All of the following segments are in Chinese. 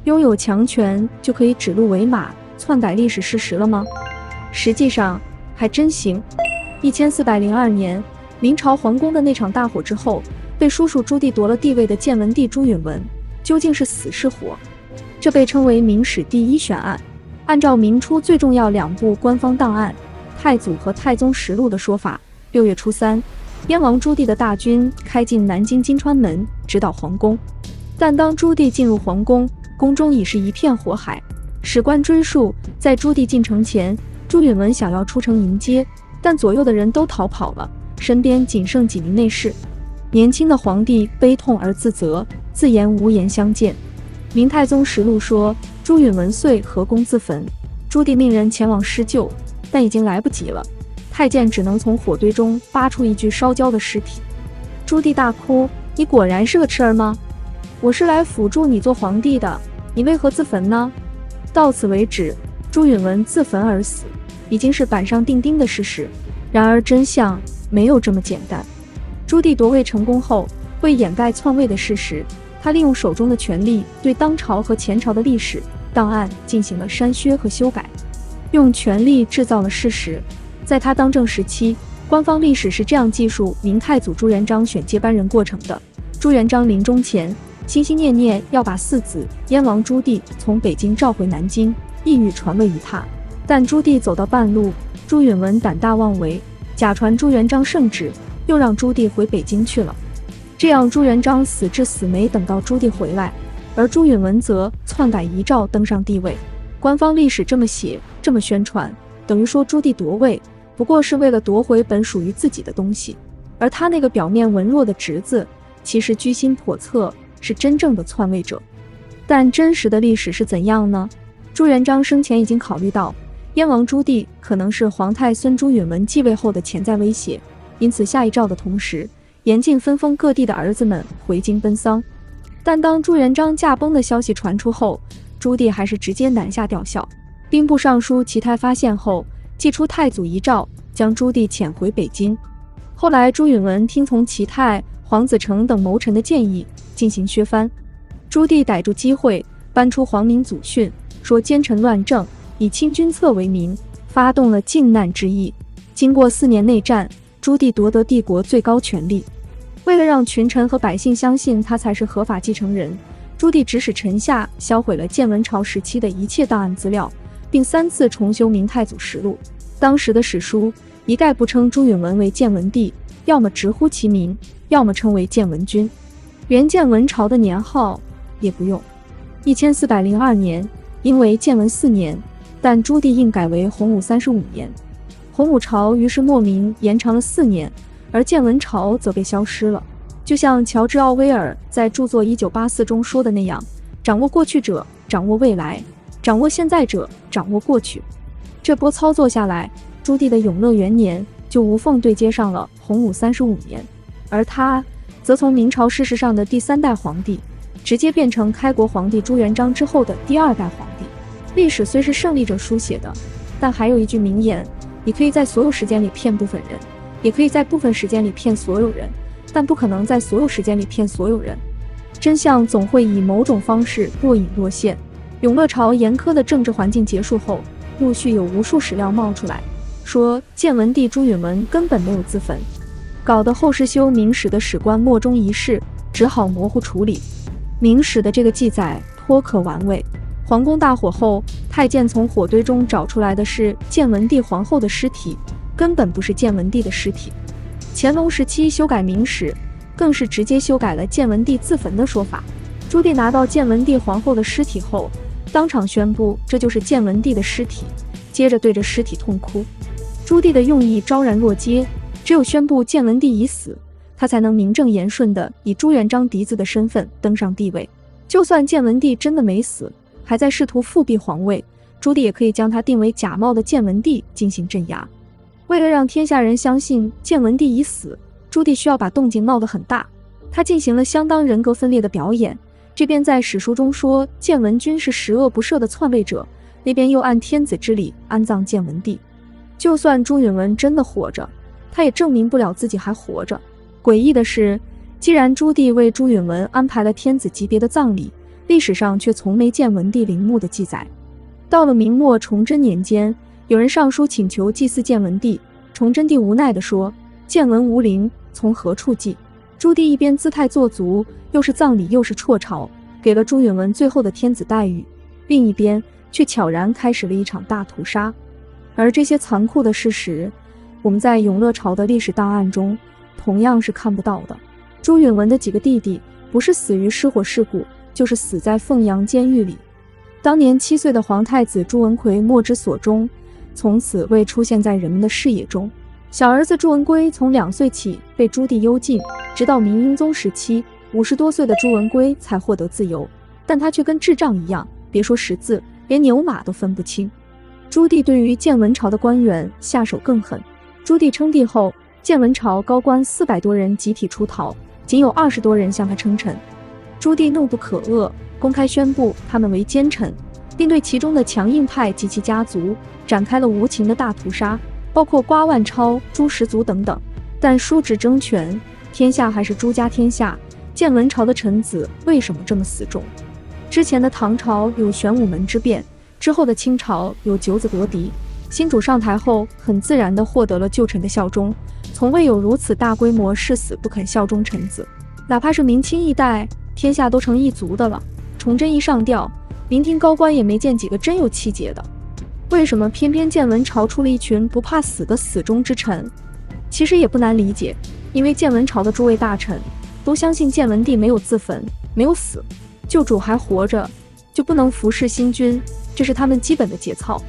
拥有强权就可以指鹿为马，篡改历史事实了吗？实际上还真行。1402年，明朝皇宫的那场大火之后，被叔叔朱棣夺了帝位的建文帝朱允文，究竟是死是活？这被称为明史第一悬案。按照明初最重要2部官方档案《太祖和太宗实录》的说法，6月初3，燕王朱棣的大军开进南京金川门，直捣皇宫。但当朱棣进入皇宫，宫中已是一片火海。史官追述，在朱棣进城前，朱允文想要出城迎接，但左右的人都逃跑了，身边仅剩几名内侍。年轻的皇帝悲痛而自责，自言无颜相见。明太宗实录说，朱允文遂合宫自焚，朱棣命人前往施救，但已经来不及了。太监只能从火堆中扒出一具烧焦的尸体。朱棣大哭：“你果然是个痴儿吗？我是来辅助你做皇帝的，你为何自焚呢？”到此为止，朱允文自焚而死，已经是板上钉钉的事实。然而真相没有这么简单。朱棣夺位成功后，为掩盖篡位的事实，他利用手中的权力对当朝和前朝的历史档案进行了删削和修改，用权力制造了事实。在他当政时期，官方历史是这样记述明太祖朱元璋选接班人过程的：朱元璋临终前，心心念念要把4子燕王朱棣从北京召回南京，意欲传位于他。但朱棣走到半路，朱允文胆大妄为，假传朱元璋圣旨，又让朱棣回北京去了。这样朱元璋死至死没等到朱棣回来，而朱允文则篡改遗诏登上帝位。官方历史这么写，这么宣传，等于说朱棣夺位不过是为了夺回本属于自己的东西，而他那个表面文弱的侄子，其实居心叵测，是真正的篡位者。但真实的历史是怎样呢？朱元璋生前已经考虑到燕王朱棣可能是皇太孙朱允文继位后的潜在威胁，因此下遗诏的同时，严禁分封各地的儿子们回京奔丧。但当朱元璋驾崩的消息传出后，朱棣还是直接南下吊孝。兵部尚书齐泰发现后，祭出太祖遗诏，将朱棣遣回北京。后来朱允文听从齐泰、黄子成等谋臣的建议，进行削藩。朱棣逮住机会，搬出皇明祖训，说奸臣乱政，以清君侧为名，发动了靖难之役。经过4年内战，朱棣夺得帝国最高权力。为了让群臣和百姓相信他才是合法继承人，朱棣指使臣下销毁了建文朝时期的一切档案资料，并3次重修明太祖实录。当时的史书一概不称朱允文为建文帝，要么直呼其名，要么称为建文君，连建文朝的年号也不用。1402年，因为建文4年，但朱棣硬改为洪武35年，洪武朝于是莫名延长了4年，而建文朝则被消失了。就像乔治·奥威尔在著作《1984》中说的那样，掌握过去者掌握未来，掌握现在者掌握过去。这波操作下来，朱棣的永乐元年就无缝对接上了洪武35年，而他则从明朝事实上的第3代皇帝，直接变成开国皇帝朱元璋之后的第2代皇帝。历史虽是胜利者书写的，但还有一句名言：你可以在所有时间里骗部分人，也可以在部分时间里骗所有人，但不可能在所有时间里骗所有人。真相总会以某种方式若隐若现。永乐朝严苛的政治环境结束后，陆续有无数史料冒出来，说建文帝朱允文根本没有自焚，搞得后世修明史的史官莫衷一是，只好模糊处理。明史的这个记载颇可玩味。皇宫大火后，太监从火堆中找出来的是建文帝皇后的尸体，根本不是建文帝的尸体。乾隆时期修改明史，更是直接修改了建文帝自焚的说法。朱棣拿到建文帝皇后的尸体后，当场宣布这就是建文帝的尸体，接着对着尸体痛哭。朱棣的用意昭然若揭，只有宣布建文帝已死，他才能名正言顺地以朱元璋嫡子的身份登上帝位。就算建文帝真的没死，还在试图复辟皇位，朱棣也可以将他定为假冒的建文帝进行镇压。为了让天下人相信建文帝已死，朱棣需要把动静闹得很大，他进行了相当人格分裂的表演。这边在史书中说建文君是十恶不赦的篡位者，那边又按天子之礼安葬建文帝。就算朱允文真的活着，他也证明不了自己还活着。诡异的是，既然朱棣为朱允文安排了天子级别的葬礼，历史上却从没建文帝陵墓的记载。到了明末崇祯年间，有人上书请求祭祀建文帝，崇祯帝无奈地说：“建文无陵，从何处祭？”朱棣一边姿态做足，又是葬礼又是辍朝，给了朱允文最后的天子待遇，另一边却悄然开始了一场大屠杀。而这些残酷的事实，我们在永乐朝的历史档案中同样是看不到的。朱允文的几个弟弟不是死于失火事故，就是死在凤阳监狱里。当年7岁的皇太子朱文奎没之所终，从此未出现在人们的视野中。小儿子朱文圭从2岁起被朱棣幽禁，直到明英宗时期，50多岁的朱文圭才获得自由，但他却跟智障一样，别说识字，连牛马都分不清。朱棣对于建文朝的官员下手更狠。朱棣称帝后，建文朝高官400多人集体出逃，仅有20多人向他称臣。朱棣怒不可遏，公开宣布他们为奸臣，并对其中的强硬派及其家族展开了无情的大屠杀，包括瓜万超、朱石族等等。但叔侄争权，天下还是朱家天下，建文朝的臣子为什么这么死忠？之前的唐朝有玄武门之变，之后的清朝有九子夺嫡，新主上台后很自然地获得了旧臣的效忠，从未有如此大规模誓死不肯效忠臣子。哪怕是明清一代，天下都成一族的了，崇祯一上吊，聆听高官也没见几个真有气节的。为什么偏偏建文朝出了一群不怕死的死忠之臣？其实也不难理解，因为建文朝的诸位大臣都相信建文帝没有自焚，没有死，旧主还活着，就不能服侍新君，这是他们基本的节操。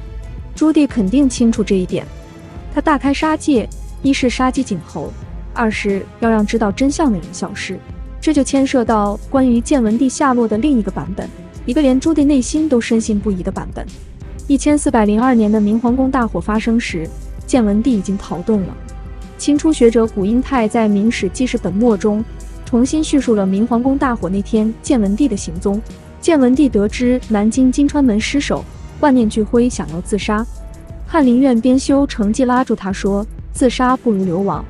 朱棣肯定清楚这一点，他大开杀戒，一是杀鸡儆猴，二是要让知道真相的人消失。这就牵涉到关于建文帝下落的另一个版本，一个连朱棣内心都深信不疑的版本。1402年的明皇宫大火发生时，建文帝已经逃遁了。清初学者古英泰在《明史纪事本末》中重新叙述了明皇宫大火那天建文帝的行踪。建文帝得知南京金川门失守，万念俱灰，想要自杀。翰林院编修程绩拉住他说：“自杀不如流亡。”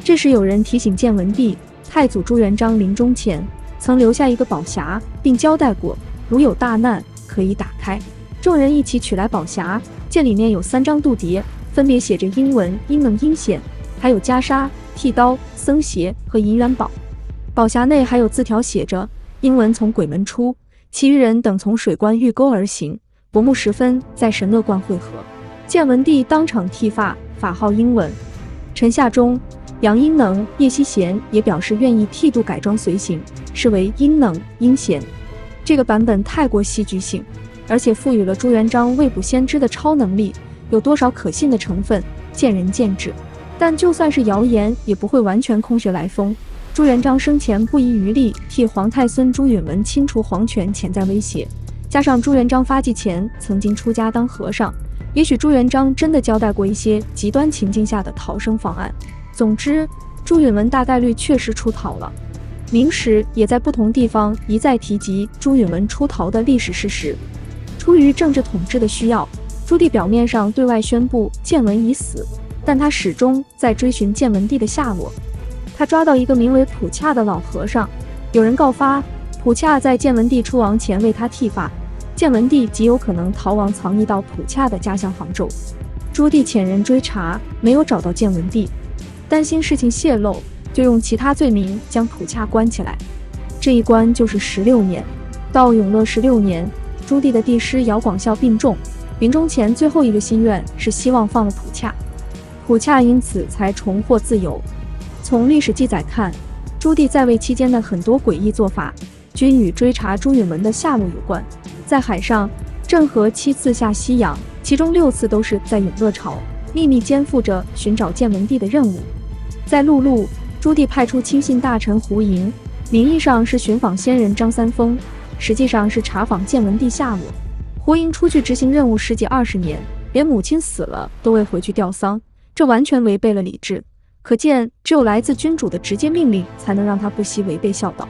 这时有人提醒建文帝，太祖朱元璋临终前曾留下一个宝匣，并交代过，如有大难可以打开。众人一起取来宝匣，见里面有3张度牒，分别写着英文阴能阴险，还有袈裟、剃刀、僧鞋和银元宝。宝匣内还有字条写着：“英文从鬼门出，其余人等从水关御沟而行，薄暮时分在神乐观会合。”建文帝当场剃发，法号英文。臣下中杨英能、叶希贤也表示愿意剃度改装随行，是为英能英贤。这个版本太过戏剧性，而且赋予了朱元璋未卜先知的超能力，有多少可信的成分，见仁见智。但就算是谣言，也不会完全空穴来风。朱元璋生前不遗余力替皇太孙朱允文清除皇权潜在威胁，加上朱元璋发迹前曾经出家当和尚，也许朱元璋真的交代过一些极端情境下的逃生方案。总之，朱允文大概率确实出逃了。明史也在不同地方一再提及朱允文出逃的历史事实。出于政治统治的需要，朱棣表面上对外宣布建文已死，但他始终在追寻建文帝的下落。他抓到一个名为普洽的老和尚，有人告发普洽在建文帝出亡前为他剃发，建文帝极有可能逃亡藏匿到普洽的家乡杭州。朱棣遣人追查，没有找到建文帝，担心事情泄露，就用其他罪名将普洽关起来。这一关就是16年。到永乐16年，朱棣的帝师姚广孝病重，临终前最后一个心愿是希望放了普洽，普洽因此才重获自由。从历史记载看，朱棣在位期间的很多诡异做法均与追查朱允文的下落有关。在海上，郑和7次下西洋，其中6次都是在永乐朝，秘密肩负着寻找建文帝的任务。在陆路，朱棣派出亲信大臣胡盈，名义上是寻访仙人张三丰，实际上是查访建文帝下落。胡盈出去执行任务10几20年，连母亲死了都未回去吊丧，这完全违背了礼制。可见，只有来自君主的直接命令才能让他不惜违背孝道。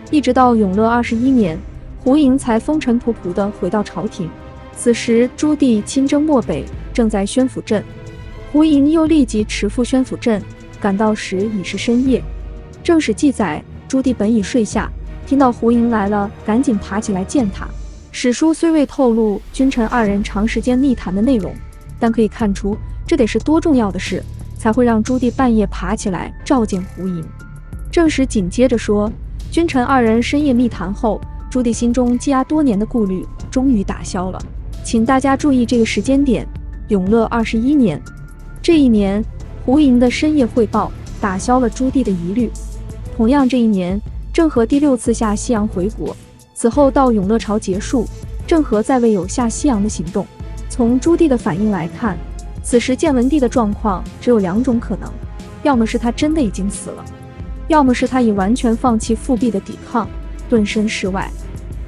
一直到永乐21年，胡盈才风尘仆仆地回到朝廷。此时，朱棣亲征漠北，正在宣府镇，胡盈又立即驰赴宣府镇，赶到时已是深夜。正史记载，朱棣本已睡下，听到胡莹来了，赶紧爬起来见他。史书虽未透露君臣二人长时间密谈的内容，但可以看出这得是多重要的事，才会让朱棣半夜爬起来召见胡莹。正史紧接着说，君臣二人深夜密谈后，朱棣心中积压多年的顾虑终于打消了。请大家注意这个时间点，永乐21年。这一年，胡莹的深夜汇报打消了朱棣的疑虑。同样这一年，郑和第6次下西洋回国，此后到永乐朝结束，郑和再未有下西洋的行动。从朱棣的反应来看，此时建文帝的状况只有2种可能，要么是他真的已经死了，要么是他已完全放弃复辟的抵抗，遁身事外。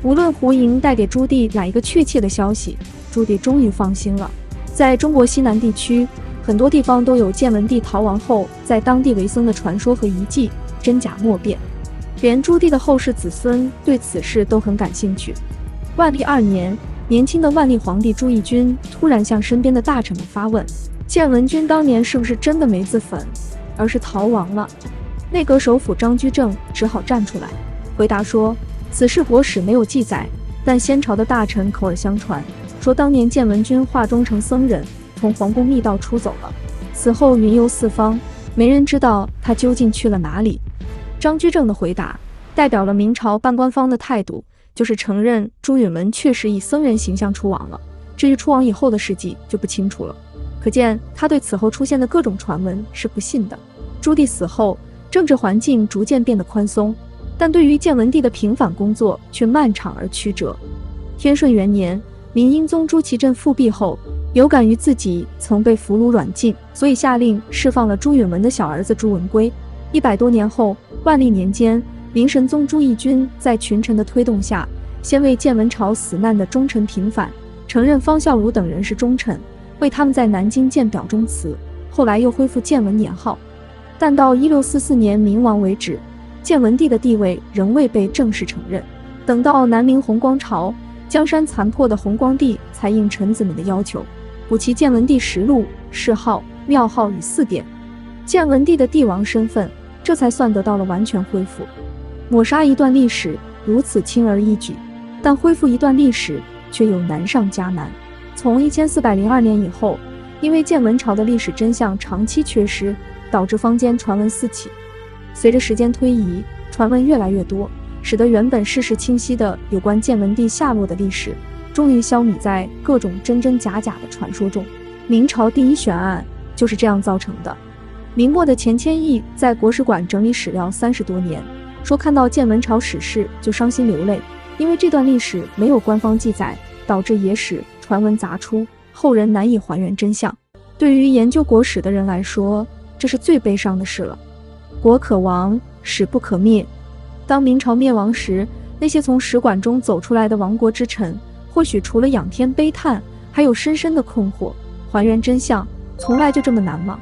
无论胡莹带给朱棣哪一个确切的消息，朱棣终于放心了。在中国西南地区，很多地方都有建文帝逃亡后在当地为僧的传说和遗迹，真假莫辨。连朱棣的后世子孙对此事都很感兴趣。万历2年，年轻的万历皇帝朱翊钧突然向身边的大臣们发问：建文君当年是不是真的没自焚，而是逃亡了？内阁首辅张居正只好站出来回答说，此事国史没有记载，但先朝的大臣口耳相传，说当年建文君化妆成僧人，从皇宫密道出走了，此后云游四方，没人知道他究竟去了哪里。张居正的回答代表了明朝办官方的态度，就是承认朱允炆确实以僧人形象出亡了，至于出亡以后的事迹就不清楚了。可见他对此后出现的各种传闻是不信的。朱棣死后，政治环境逐渐变得宽松，但对于建文帝的平反工作却漫长而曲折。天顺元年，明英宗朱祁镇复辟后，有感于自己曾被俘虏软禁，所以下令释放了朱允炆的小儿子朱文圭。100多年后，万历年间，明神宗朱翊钧在群臣的推动下，先为建文朝死难的忠臣平反，承认方孝孺等人是忠臣，为他们在南京建表忠祠，后来又恢复建文年号。但到1644年明亡为止，建文帝的地位仍未被正式承认。等到南明弘光朝，江山残破的弘光帝才应臣子们的要求，补其建文帝实录、谥号、庙号与4典，建文帝的帝王身份这才算得到了完全恢复。抹杀一段历史如此轻而易举，但恢复一段历史却又难上加难。从1402年以后，因为建文朝的历史真相长期缺失，导致坊间传闻四起。随着时间推移，传闻越来越多，使得原本事实清晰的有关建文帝下落的历史，终于消弭在各种真真假假的传说中。明朝第一悬案就是这样造成的。明末的钱谦益在国史馆整理史料30多年，说看到建文朝史事就伤心流泪，因为这段历史没有官方记载，导致野史传闻杂出，后人难以还原真相。对于研究国史的人来说，这是最悲伤的事了。国可亡，史不可灭。当明朝灭亡时，那些从史馆中走出来的亡国之臣，或许除了仰天悲叹，还有深深的困惑。还原真相，从来就这么难吗？